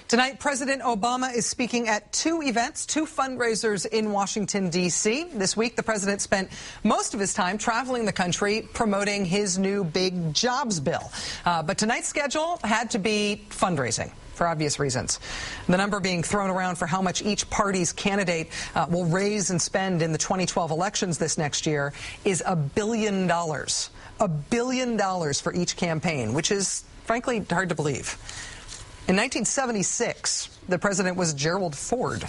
Tonight, President Obama is speaking at two events, two fundraisers in Washington, D.C. This week, the president spent most of his time traveling the country promoting his new big jobs bill. But tonight's schedule had to be fundraising for obvious reasons. The number being thrown around for how much each party's candidate will raise and spend in the 2012 elections this next year is $1 billion. $1 billion for each campaign, which is, frankly, hard to believe. In 1976, the president was Gerald Ford,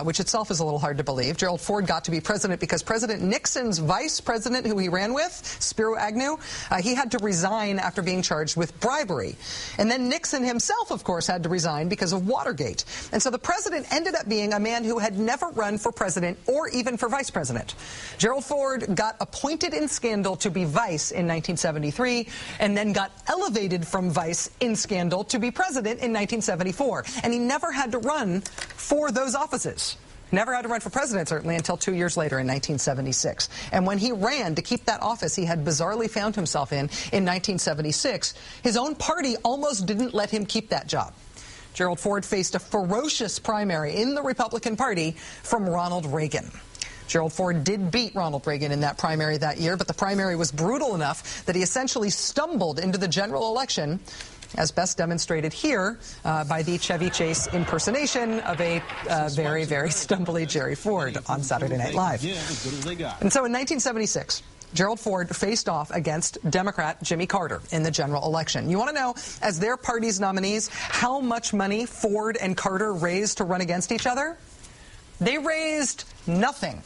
which itself is a little hard to believe. Gerald Ford got to be president because President Nixon's vice president, who he ran with, Spiro Agnew, he had to resign after being charged with bribery. And then Nixon himself, of course, had to resign because of Watergate. And so the president ended up being a man who had never run for president or even for vice president. Gerald Ford got appointed in scandal to be vice in 1973 and then got elevated from vice in scandal to be president in 1974. And he never had to run for those offices. Never had to run for president, certainly, until 2 years later in 1976. And when he ran to keep that office he had bizarrely found himself in 1976, his own party almost didn't let him keep that job. Gerald Ford faced a ferocious primary in the Republican Party from Ronald Reagan. Gerald Ford did beat Ronald Reagan in that primary that year, but the primary was brutal enough that he essentially stumbled into the general election, as best demonstrated here by the Chevy Chase impersonation of a very, very stumbly Jerry Ford on Saturday Night Live. And so in 1976, Gerald Ford faced off against Democrat Jimmy Carter in the general election. You want to know, as their party's nominees, how much money Ford and Carter raised to run against each other? They raised nothing.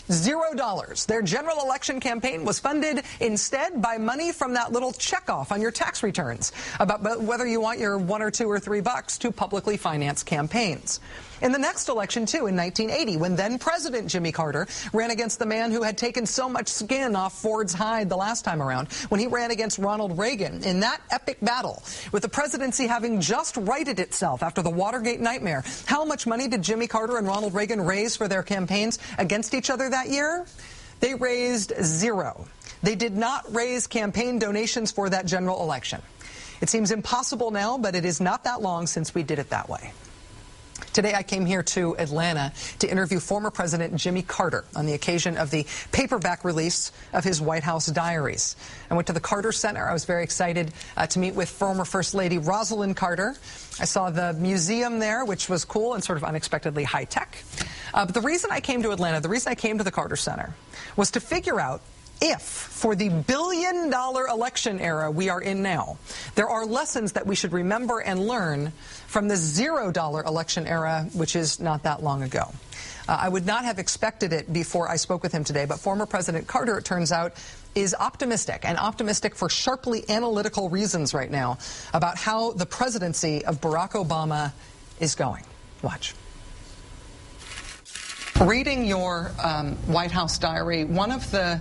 $0. Their general election campaign was funded instead by money from that little checkoff on your tax returns about whether you want your $1 or $2 or $3 to publicly finance campaigns. In the next election, too, in 1980, when then-President Jimmy Carter ran against the man who had taken so much skin off Ford's hide the last time around, when he ran against Ronald Reagan in that epic battle, with the presidency having just righted itself after the Watergate nightmare, how much money did Jimmy Carter and Ronald Reagan raise for their campaigns against each other that year? They raised $0. They did not raise campaign donations for that general election. It seems impossible now, but it is not that long since we did it that way. Today I came here to Atlanta to interview former President Jimmy Carter on the occasion of the paperback release of his White House diaries. I went to the Carter Center. I was very excited to meet with former First Lady Rosalynn Carter. I saw the museum there, which was cool and sort of unexpectedly high-tech. But the reason I came to Atlanta, the reason I came to the Carter Center, was to figure out if, for the billion-dollar election era we are in now, there are lessons that we should remember and learn from the $0 election era, which is not that long ago. I would not have expected it before I spoke with him today, but former President Carter, it turns out, is optimistic, and optimistic for sharply analytical reasons right now about how the presidency of Barack Obama is going. Watch. Reading your White House diary, one of the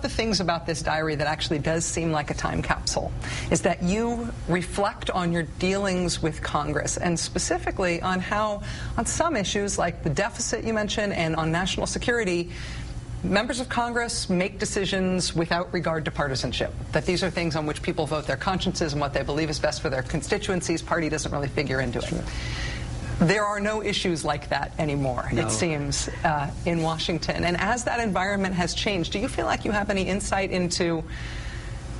things about this diary that actually does seem like a time capsule is that you reflect on your dealings with Congress, and specifically on how, on some issues like the deficit you mentioned and on national security, members of Congress make decisions without regard to partisanship, that these are things on which people vote their consciences and what they believe is best for their constituencies. Party doesn't really figure into it. There are no issues like that anymore, it seems, in Washington. And as that environment has changed, do you feel like you have any insight into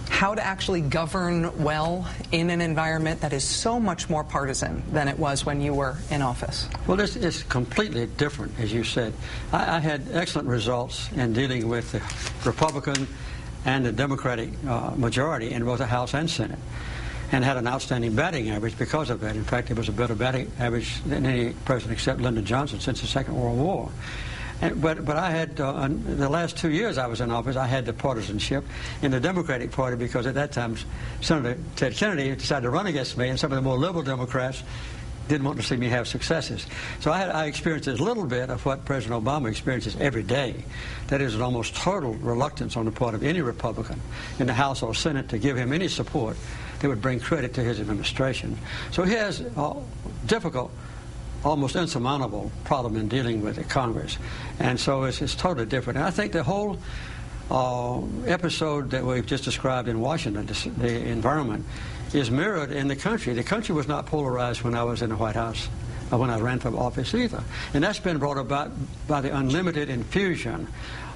how to actually govern well in an environment that is so much more partisan than it was when you were in office? Well, this is completely different, as you said. I had excellent results in dealing with the Republican and the Democratic majority in both the House and Senate, and had an outstanding batting average because of that. In fact, it was a better batting average than any president except Lyndon Johnson since the Second World War. But I had, the last 2 years I was in office, I had the partisanship in the Democratic Party because at that time Senator Ted Kennedy decided to run against me, and some of the more liberal Democrats didn't want to see me have successes. So I experienced a little bit of what President Obama experiences every day. That is an almost total reluctance on the part of any Republican in the House or Senate to give him any support that would bring credit to his administration. So he has a difficult, almost insurmountable problem in dealing with the Congress. And so it's totally different. And I think the whole episode that we've just described in Washington, the environment, is mirrored in the country. The country was not polarized when I was in the White House, when I ran for office either. And that's been brought about by the unlimited infusion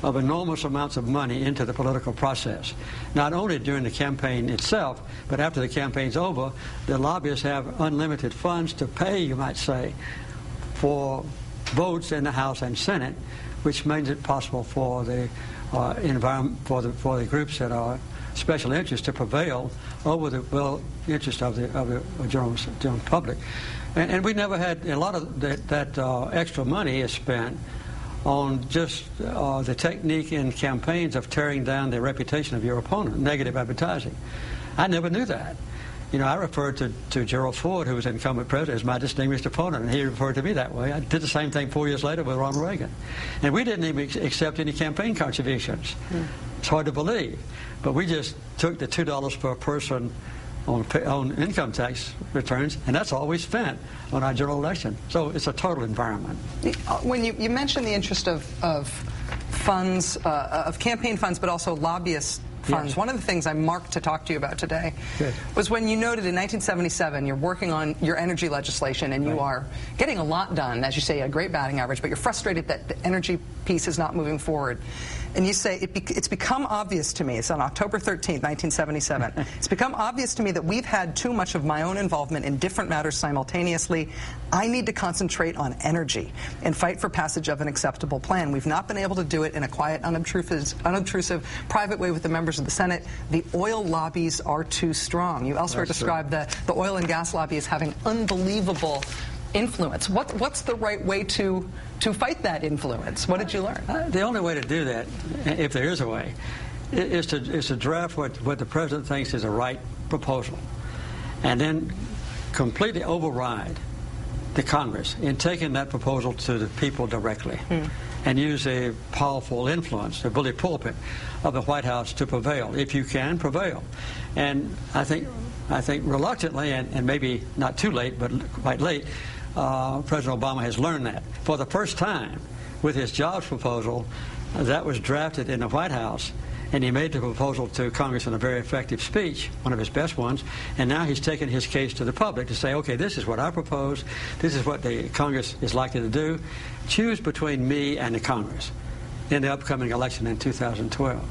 of enormous amounts of money into the political process. Not only during the campaign itself, but after the campaign's over, the lobbyists have unlimited funds to pay, you might say, for votes in the House and Senate, which makes it possible for the environment, for the groups that are special interest to prevail over the interest of the general public. And we never had a lot of that extra money is spent on just the technique in campaigns of tearing down the reputation of your opponent, negative advertising. I never knew that. You know, I referred to Gerald Ford, who was incumbent president, as my distinguished opponent, and he referred to me that way. I did the same thing 4 years later with Ronald Reagan. And we didn't even accept any campaign contributions. It's hard to believe. But we just took the $2 per person on income tax returns, and that's all we spent on our general election. So it's a total environment. When you mentioned the interest of funds, of campaign funds, but also lobbyist funds. Yes. One of the things I marked to talk to you about today was when you noted in 1977 you're working on your energy legislation and you are getting a lot done, as you say, a great batting average, but you're frustrated that the energy piece is not moving forward. And you say, it's become obvious to me, it's on October 13th, 1977, it's become obvious to me that we've had too much of my own involvement in different matters simultaneously. I need to concentrate on energy and fight for passage of an acceptable plan. We've not been able to do it in a quiet, unobtrusive, private way with the members of the Senate. The oil lobbies are too strong. You elsewhere described the oil and gas lobby as having unbelievable influence. What's the right way to fight that influence? What did you learn? The only way to do that, if there is a way, is to draft what the president thinks is a right proposal, and then completely override the Congress in taking that proposal to the people directly, and use a powerful influence, the bully pulpit of the White House to prevail. If you can, prevail. And I think reluctantly, and maybe not too late, but quite late, President Obama has learned that. For the first time, with his jobs proposal, that was drafted in the White House, and he made the proposal to Congress in a very effective speech, one of his best ones, and now he's taken his case to the public to say, okay, this is what I propose, this is what the Congress is likely to do. Choose between me and the Congress in the upcoming election in 2012.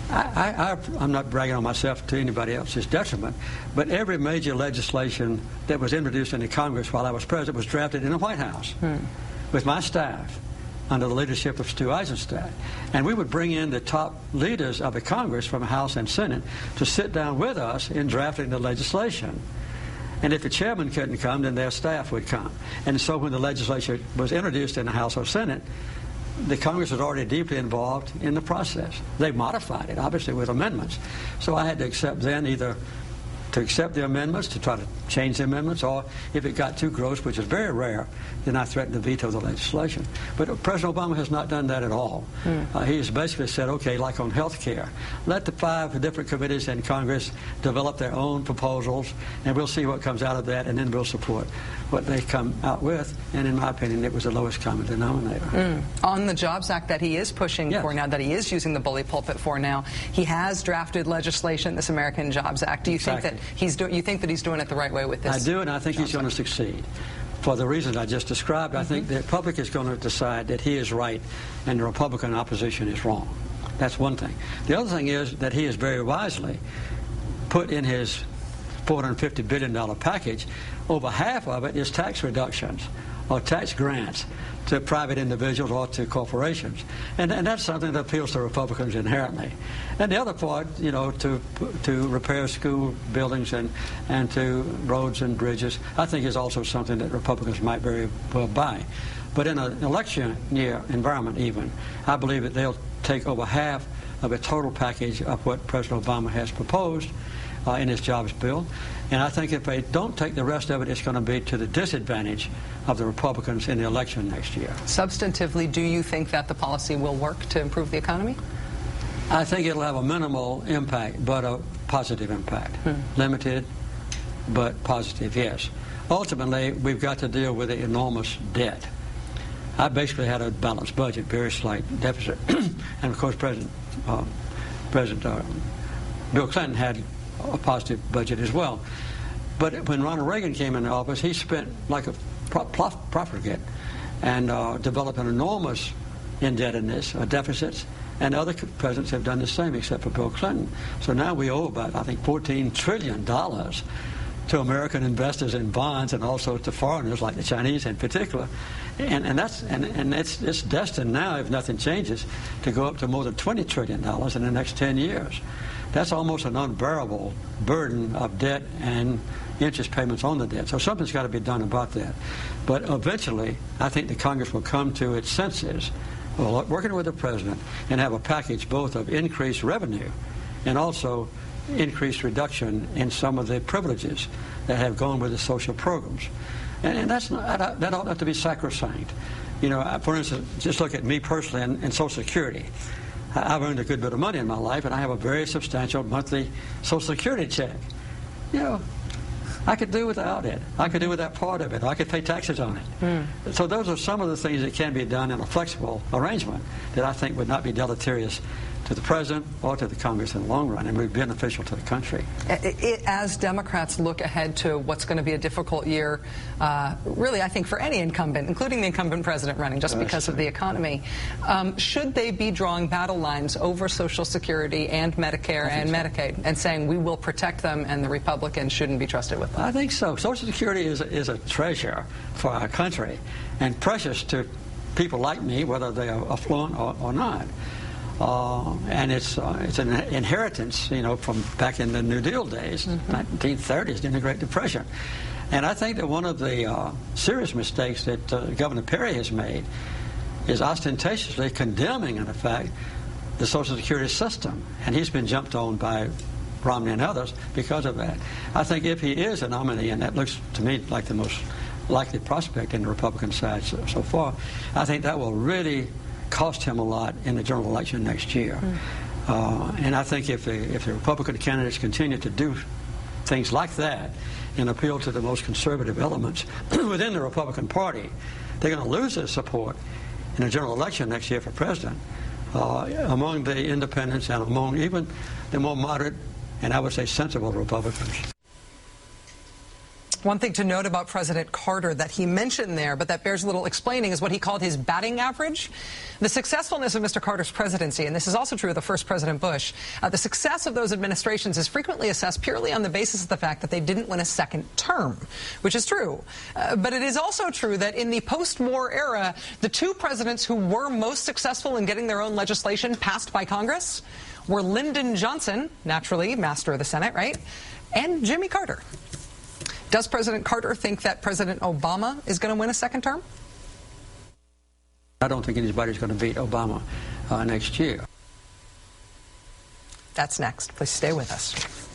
I'm not bragging on myself to anybody else's detriment, but every major legislation that was introduced in the Congress while I was president was drafted in the White House with my staff under the leadership of Stu Eisenstadt. And we would bring in the top leaders of the Congress from the House and Senate to sit down with us in drafting the legislation. And if the chairman couldn't come, then their staff would come. And so when the legislation was introduced in the House or Senate, the Congress was already deeply involved in the process. They modified it, obviously, with amendments. So I had to accept then either to accept the amendments, to try to change the amendments, or if it got too gross, which is very rare, then I threatened to veto the legislation. But President Obama has not done that at all. He has basically said, okay, like on health care, let the 5 different committees in Congress develop their own proposals, and we'll see what comes out of that, and then we'll support what they come out with. And in my opinion, it was the lowest common denominator. On the Jobs Act that he is pushing for now, that he is using the bully pulpit for now, he has drafted legislation, this American Jobs Act. Do you think that you think that he's doing it the right way with this? I do, and I think he's going to succeed. For the reasons I just described, I think the public is going to decide that he is right and the Republican opposition is wrong. That's one thing. The other thing is that he has very wisely put in his $450 billion package, over half of it is tax reductions or tax grants to private individuals or to corporations. And that's something that appeals to Republicans inherently. And the other part, you know, to repair school buildings and to roads and bridges, I think is also something that Republicans might very well buy. But in an election year environment even, I believe that they'll take over half of a total package of what President Obama has proposed in his jobs bill. And I think if they don't take the rest of it, it's going to be to the disadvantage of the Republicans in the election next year. Substantively, do you think that the policy will work to improve the economy? I think it'll have a minimal impact, but a positive impact. Limited, but positive, yes. Ultimately, we've got to deal with the enormous debt. I basically had a balanced budget, very slight deficit. And of course, President Bill Clinton had a positive budget as well. But when Ronald Reagan came into office, he spent like a profligate and developed an enormous indebtedness, deficits, and other presidents have done the same except for Bill Clinton. So now we owe about, I think, $14 trillion to American investors in bonds and also to foreigners like the Chinese in particular. And it's destined now, if nothing changes, to go up to more than $20 trillion in the next 10 years. That's almost an unbearable burden of debt and interest payments on the debt. So something's got to be done about that. But eventually, I think the Congress will come to its senses, working with the president, and have a package both of increased revenue and also increased reduction in some of the privileges that have gone with the social programs. And that ought not to be sacrosanct. You know, for instance, just look at me personally and Social Security. I've earned a good bit of money in my life, and I have a very substantial monthly Social Security check. You know, I could do without it. I could do without part of it. I could pay taxes on it. So those are some of the things that can be done in a flexible arrangement that I think would not be deleterious to the president or to the Congress in the long run, and would be beneficial to the country. As Democrats look ahead to what's going to be a difficult year, really, I think, for any incumbent, including the incumbent president running, just because of the economy, should they be drawing battle lines over Social Security and Medicare and Medicaid and saying we will protect them and the Republicans shouldn't be trusted with them? I think so. Social Security is a treasure for our country and precious to people like me, whether they are affluent or not. And it's an inheritance, you know, from back in the New Deal days, 1930s, during the Great Depression. And I think that one of the serious mistakes that Governor Perry has made is ostentatiously condemning, in effect, the Social Security system. And he's been jumped on by Romney and others because of that. I think if he is a nominee, and that looks to me like the most likely prospect in the Republican side so far, I think that will really cost him a lot in the general election next year. And I think if the Republican candidates continue to do things like that and appeal to the most conservative elements within the Republican Party, they're going to lose their support in the general election next year for president among the independents and among even the more moderate and I would say sensible Republicans. One thing to note about President Carter that he mentioned there, but that bears a little explaining, is what he called his batting average. The successfulness of Mr. Carter's presidency, and this is also true of the first President Bush, the success of those administrations is frequently assessed purely on the basis of the fact that they didn't win a second term, which is true. But it is also true that in the post-war era, the two presidents who were most successful in getting their own legislation passed by Congress were Lyndon Johnson, naturally, master of the Senate, right, and Jimmy Carter. Does President Carter think that President Obama is going to win a second term? I don't think anybody's going to beat Obama next year. That's next. Please stay with us.